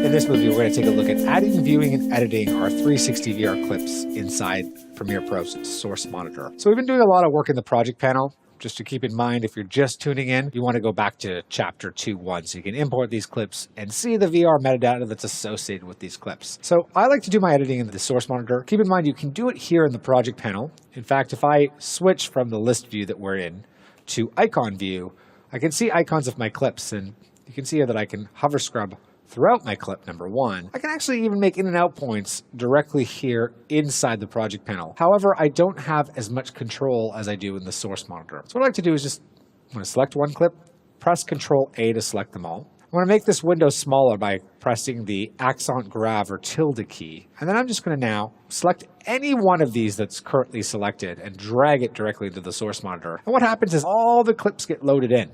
In this movie, we're going to take a look at adding, viewing, and editing our 360 VR clips inside Premiere Pro's source monitor. So we've been doing a lot of work in the project panel. Just to keep in mind, if you're just tuning in, you want to go back to chapter 2.1 so you can import these clips and see the VR metadata that's associated with these clips. So I like to do my editing in the source monitor. Keep in mind, you can do it here in the project panel. In fact, if I switch from the list view that we're in to icon view, I can see icons of my clips, and you can see here that I can hover scrub throughout my clip number 1. I can actually even make in and out points directly here inside the project panel. However, I don't have as much control as I do in the source monitor. So what I like to do is just, I'm going to select one clip, press Control A to select them all. I want to make this window smaller by pressing the accent grave or tilde key. And then I'm just going to now select any one of these that's currently selected and drag it directly into the source monitor. And what happens is all the clips get loaded in.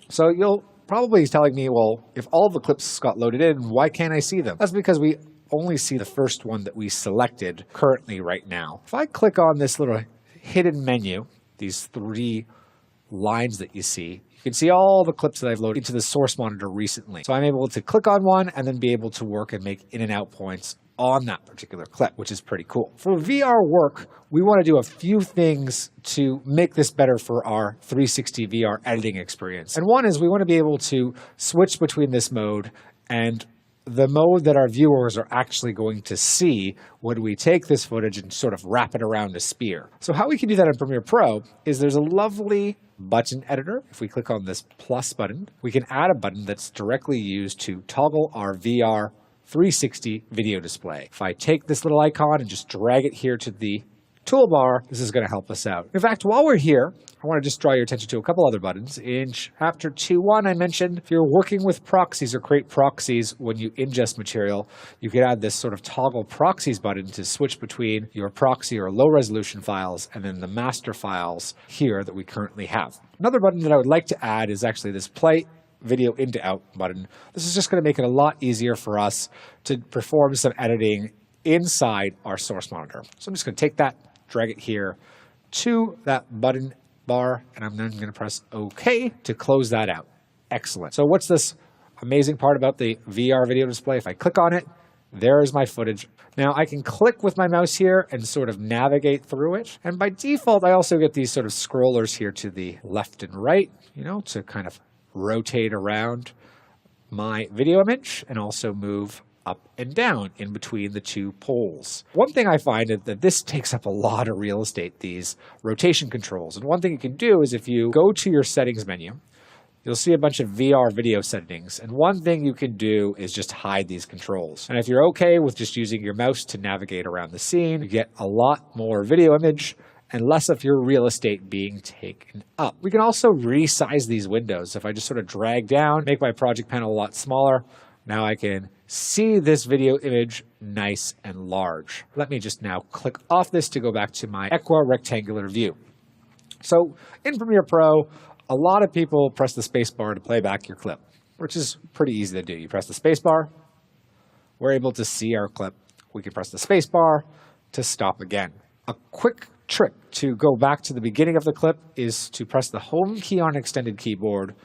So you'll probably is telling me, well, if all the clips got loaded in, why can't I see them? That's because we only see the first one that we selected currently right now. If I click on this little hidden menu, these 3 lines that you see, you can see all the clips that I've loaded into the source monitor recently. So I'm able to click on one and then be able to work and make in and out points on that particular clip, which is pretty cool. For VR work, we want to do a few things to make this better for our 360 VR editing experience. And one is we want to be able to switch between this mode and the mode that our viewers are actually going to see when we take this footage and sort of wrap it around a spear. So how we can do that in Premiere Pro is there's a lovely button editor. If we click on this plus button, we can add a button that's directly used to toggle our VR 360 video display. If I take this little icon and just drag it here to the toolbar, this is going to help us out. In fact, while we're here, I want to just draw your attention to a couple other buttons. In chapter 2.1, I mentioned if you're working with proxies or create proxies when you ingest material, you can add this sort of toggle proxies button to switch between your proxy or low resolution files and then the master files here that we currently have. Another button that I would like to add is actually this play video into out button. This is just going to make it a lot easier for us to perform some editing inside our source monitor. So I'm just going to take that, drag it here to that button bar, and I'm then going to press OK to close that out. Excellent. So what's this amazing part about the VR video display? If I click on it, there is my footage. Now I can click with my mouse here and sort of navigate through it. And by default, I also get these sort of scrollers here to the left and right, to kind of rotate around my video image and also move up and down in between the 2 poles. One thing I find is that this takes up a lot of real estate, these rotation controls. And one thing you can do is if you go to your settings menu, you'll see a bunch of VR video settings. And one thing you can do is just hide these controls. And if you're okay with just using your mouse to navigate around the scene, you get a lot more video image and less of your real estate being taken up. We can also resize these windows. If I just sort of drag down, make my project panel a lot smaller, now I can see this video image nice and large. Let me just now click off this to go back to my equi-rectangular view. So in Premiere Pro, a lot of people press the space bar to play back your clip, which is pretty easy to do. You press the space bar, we're able to see our clip. We can press the space bar to stop again. A quick trick to go back to the beginning of the clip is to press the home key on an extended keyboard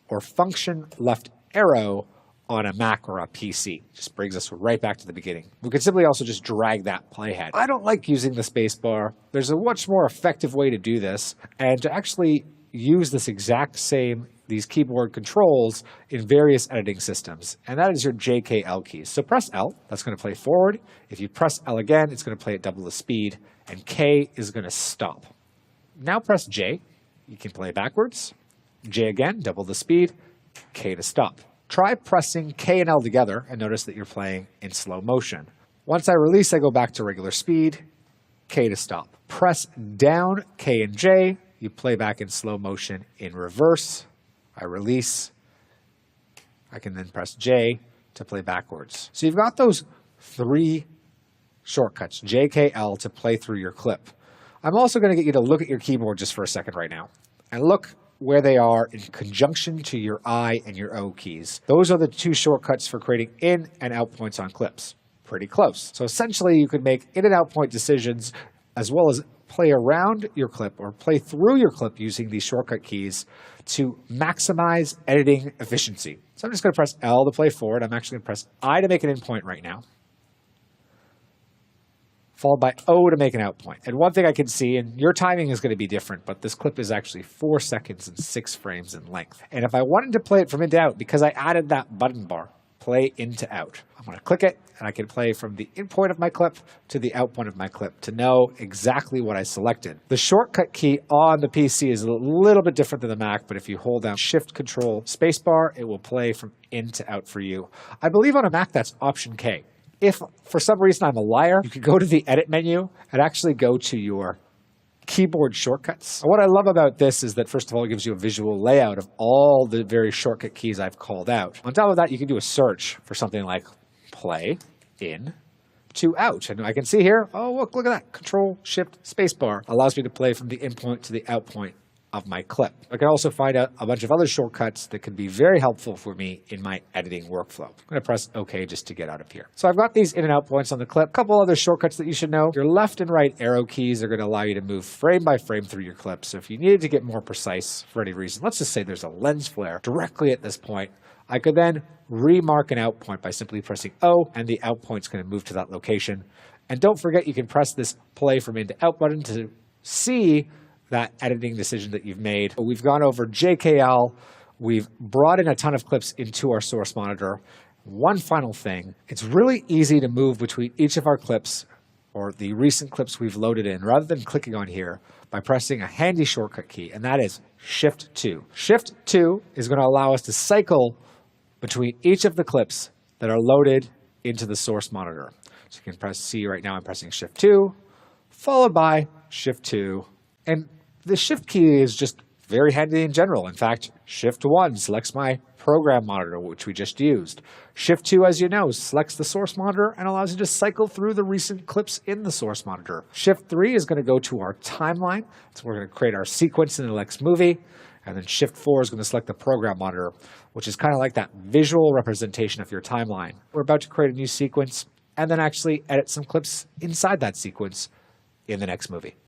or function left arrow on a Mac or a PC. Just brings us right back to the beginning. We could simply also just drag that playhead. I don't like using the space bar. There's a much more effective way to do this and to actually use this exact same, these keyboard controls in various editing systems, and that is your JKL keys. So press L, that's going to play forward. If you press L again, it's going to play at double the speed, and K is going to stop. Now press J, you can play backwards. J again, double the speed, K to stop. Try pressing K and L together and notice that you're playing in slow motion. Once I release, I go back to regular speed, K to stop. Press down K and J, you play back in slow motion in reverse. I release. I can then press J to play backwards. So you've got those 3 shortcuts, J, K, L, to play through your clip. I'm also going to get you to look at your keyboard just for a second right now and look where they are in conjunction to your I and your O keys. Those are the 2 shortcuts for creating in and out points on clips. Pretty close. So essentially you could make in and out point decisions as well as play around your clip or play through your clip using these shortcut keys to maximize editing efficiency. So I'm just going to press L to play forward. I'm actually going to press I to make an in point right now, followed by O to make an out point. And one thing I can see, and your timing is going to be different, but this clip is actually 4 seconds and 6 frames in length. And if I wanted to play it from in to out, because I added that button bar, play in to out, I'm going to click it, and I can play from the in point of my clip to the out point of my clip to know exactly what I selected. The shortcut key on the PC is a little bit different than the Mac, but if you hold down Shift Control Spacebar, it will play from in to out for you. I believe on a Mac that's Option K. If for some reason I'm a liar, you can go to the edit menu and actually go to your keyboard shortcuts. And what I love about this is that, first of all, it gives you a visual layout of all the various shortcut keys I've called out. On top of that, you can do a search for something like play in to out. And I can see here, oh, look at that. Control Shift Spacebar allows me to play from the in point to the out point of my clip. I can also find out a bunch of other shortcuts that can be very helpful for me in my editing workflow. I'm going to press OK just to get out of here. So I've got these in and out points on the clip. A couple other shortcuts that you should know. Your left and right arrow keys are going to allow you to move frame by frame through your clip. So if you needed to get more precise for any reason, let's just say there's a lens flare directly at this point, I could then remark an out point by simply pressing O, and the out point's going to move to that location. And don't forget, you can press this play from in to out button to see that editing decision that you've made. We've gone over JKL. We've brought in a ton of clips into our source monitor. One final thing, it's really easy to move between each of our clips or the recent clips we've loaded in rather than clicking on here by pressing a handy shortcut key, and that is Shift 2. Shift 2 is going to allow us to cycle between each of the clips that are loaded into the source monitor. So you can press C right now, I'm pressing Shift 2, followed by Shift 2, and the Shift key is just very handy in general. In fact, Shift 1 selects my program monitor, which we just used. Shift 2, as you know, selects the source monitor and allows you to cycle through the recent clips in the source monitor. Shift 3 is going to go to our timeline. So we're going to create our sequence in the next movie. And then Shift 4 is going to select the program monitor, which is kind of like that visual representation of your timeline. We're about to create a new sequence and then actually edit some clips inside that sequence in the next movie.